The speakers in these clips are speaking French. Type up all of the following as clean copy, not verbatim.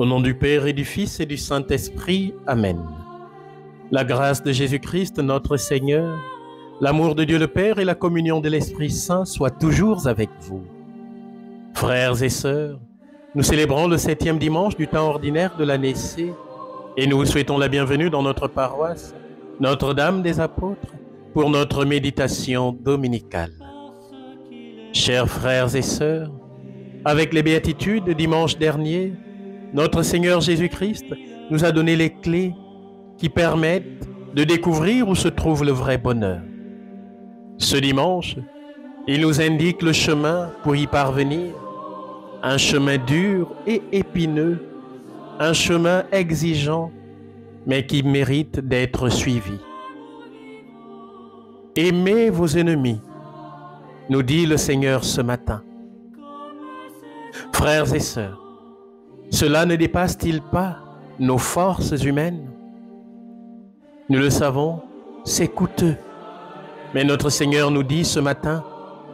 Au nom du Père et du Fils et du Saint-Esprit. Amen. La grâce de Jésus-Christ, notre Seigneur, l'amour de Dieu le Père et la communion de l'Esprit Saint soient toujours avec vous. Frères et sœurs, nous célébrons le 7e dimanche du temps ordinaire de l'année C et nous vous souhaitons la bienvenue dans notre paroisse Notre-Dame des Apôtres pour notre méditation dominicale. Chers frères et sœurs, avec les béatitudes de dimanche dernier, notre Seigneur Jésus-Christ nous a donné les clés qui permettent de découvrir où se trouve le vrai bonheur. Ce dimanche, il nous indique le chemin pour y parvenir, un chemin dur et épineux, un chemin exigeant, mais qui mérite d'être suivi. Aimez vos ennemis, nous dit le Seigneur ce matin. Frères et sœurs, cela ne dépasse-t-il pas nos forces humaines? Nous le savons, c'est coûteux. Mais notre Seigneur nous dit ce matin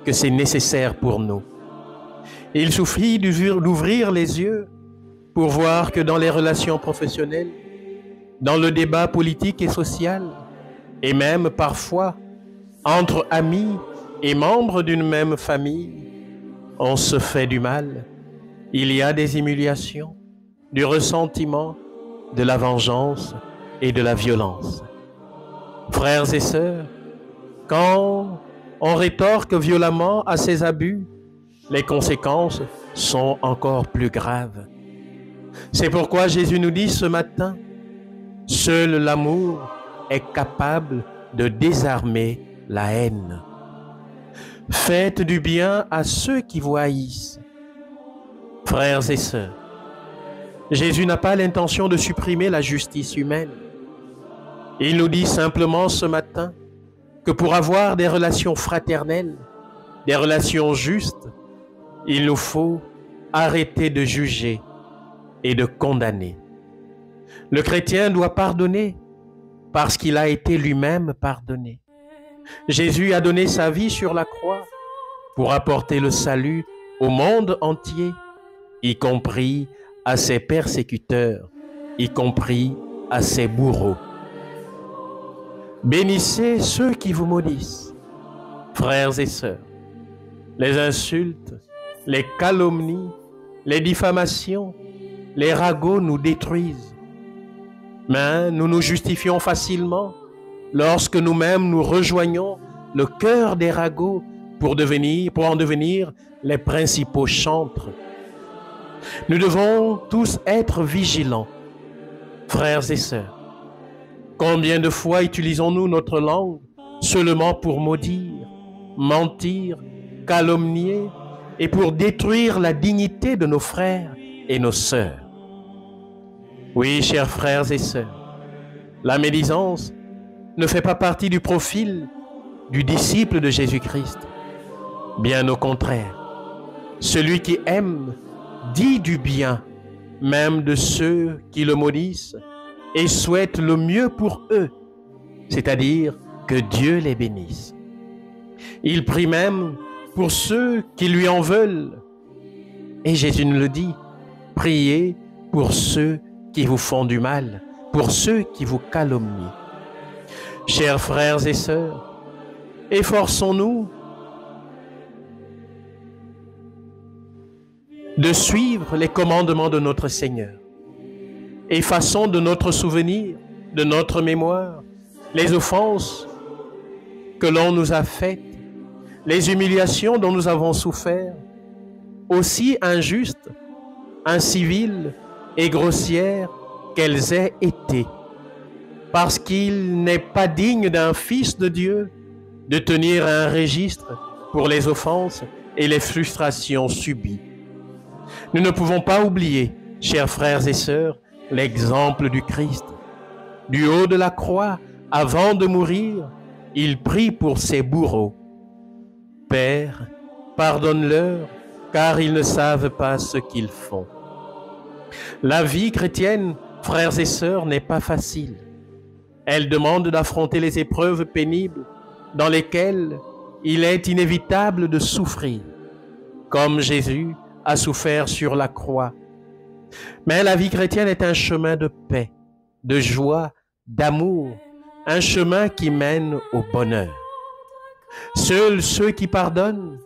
que c'est nécessaire pour nous. Il suffit d'ouvrir les yeux pour voir que dans les relations professionnelles, dans le débat politique et social, et même parfois entre amis et membres d'une même famille, on se fait du mal. Il y a des humiliations, du ressentiment, de la vengeance et de la violence. Frères et sœurs, quand on rétorque violemment à ces abus, les conséquences sont encore plus graves. C'est pourquoi Jésus nous dit ce matin, seul l'amour est capable de désarmer la haine. Faites du bien à ceux qui vous haïssent. Frères et sœurs, Jésus n'a pas l'intention de supprimer la justice humaine. Il nous dit simplement ce matin que pour avoir des relations fraternelles, des relations justes, il nous faut arrêter de juger et de condamner. Le chrétien doit pardonner parce qu'il a été lui-même pardonné. Jésus a donné sa vie sur la croix pour apporter le salut au monde entier, y compris à ses persécuteurs, y compris à ses bourreaux. Bénissez ceux qui vous maudissent, frères et sœurs. Les insultes, les calomnies, les diffamations, les ragots nous détruisent. Mais nous nous justifions facilement lorsque nous-mêmes nous rejoignons le cœur des ragots pour en devenir les principaux chantres. Nous devons tous être vigilants, frères et sœurs. Combien de fois utilisons-nous notre langue seulement pour maudire, mentir, calomnier et pour détruire la dignité de nos frères et nos sœurs? Oui, chers frères et sœurs, la médisance ne fait pas partie du profil du disciple de Jésus-Christ. Bien au contraire, celui qui aime dit du bien, même de ceux qui le maudissent, et souhaite le mieux pour eux, c'est-à-dire que Dieu les bénisse. Il prie même pour ceux qui lui en veulent. Et Jésus nous le dit, priez pour ceux qui vous font du mal, pour ceux qui vous calomnient. Chers frères et sœurs, efforçons-nous de suivre les commandements de notre Seigneur. Effaçons de notre souvenir, de notre mémoire, les offenses que l'on nous a faites, les humiliations dont nous avons souffert, aussi injustes, inciviles et grossières qu'elles aient été, parce qu'il n'est pas digne d'un fils de Dieu de tenir un registre pour les offenses et les frustrations subies. Nous ne pouvons pas oublier, chers frères et sœurs, l'exemple du Christ. Du haut de la croix, avant de mourir, il prie pour ses bourreaux. Père, pardonne-leur, car ils ne savent pas ce qu'ils font. La vie chrétienne, frères et sœurs, n'est pas facile. Elle demande d'affronter les épreuves pénibles dans lesquelles il est inévitable de souffrir, comme Jésus a souffert sur la croix, Mais la vie chrétienne est un chemin de paix, de joie, d'amour, un chemin qui mène au bonheur. Seuls ceux qui pardonnent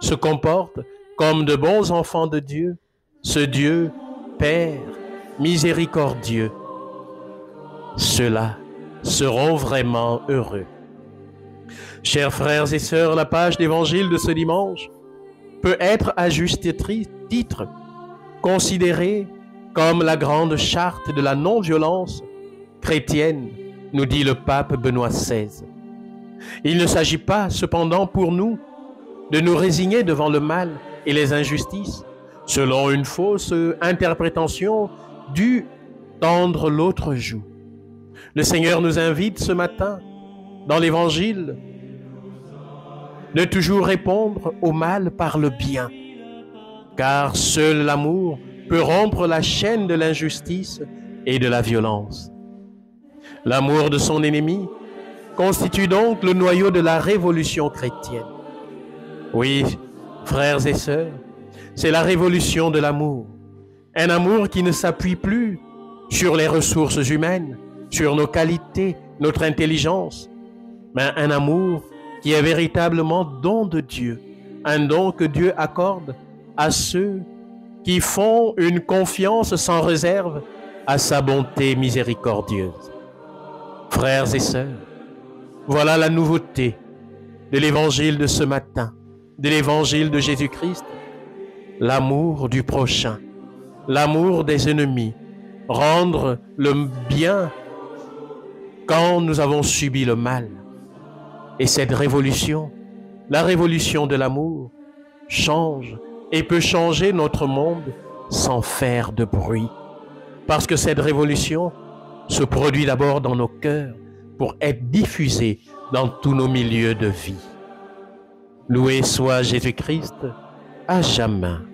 se comportent comme de bons enfants de Dieu, ce Dieu, Père, miséricordieux. Ceux-là seront vraiment heureux. Chers frères et sœurs, la page d'évangile de ce dimanche peut être à juste titre considérée comme la grande charte de la non-violence chrétienne, nous dit le pape Benoît XVI. Il ne s'agit pas, cependant, pour nous, de nous résigner devant le mal et les injustices, selon une fausse interprétation du tendre l'autre joue. Le Seigneur nous invite ce matin, dans l'Évangile, de toujours répondre au mal par le bien, car seul l'amour peut rompre la chaîne de l'injustice et de la violence. L'amour de son ennemi constitue donc le noyau de la révolution chrétienne. Oui, frères et sœurs, c'est la révolution de l'amour. Un amour qui ne s'appuie plus sur les ressources humaines, sur nos qualités, notre intelligence, mais un amour qui est véritablement don de Dieu, un don que Dieu accorde à ceux qui font une confiance sans réserve à sa bonté miséricordieuse. Frères et sœurs, voilà la nouveauté de l'évangile de ce matin, de l'évangile de Jésus-Christ, l'amour du prochain, l'amour des ennemis, rendre le bien quand nous avons subi le mal. Et cette révolution, la révolution de l'amour, change et peut changer notre monde sans faire de bruit. Parce que cette révolution se produit d'abord dans nos cœurs pour être diffusée dans tous nos milieux de vie. Loué soit Jésus-Christ à jamais.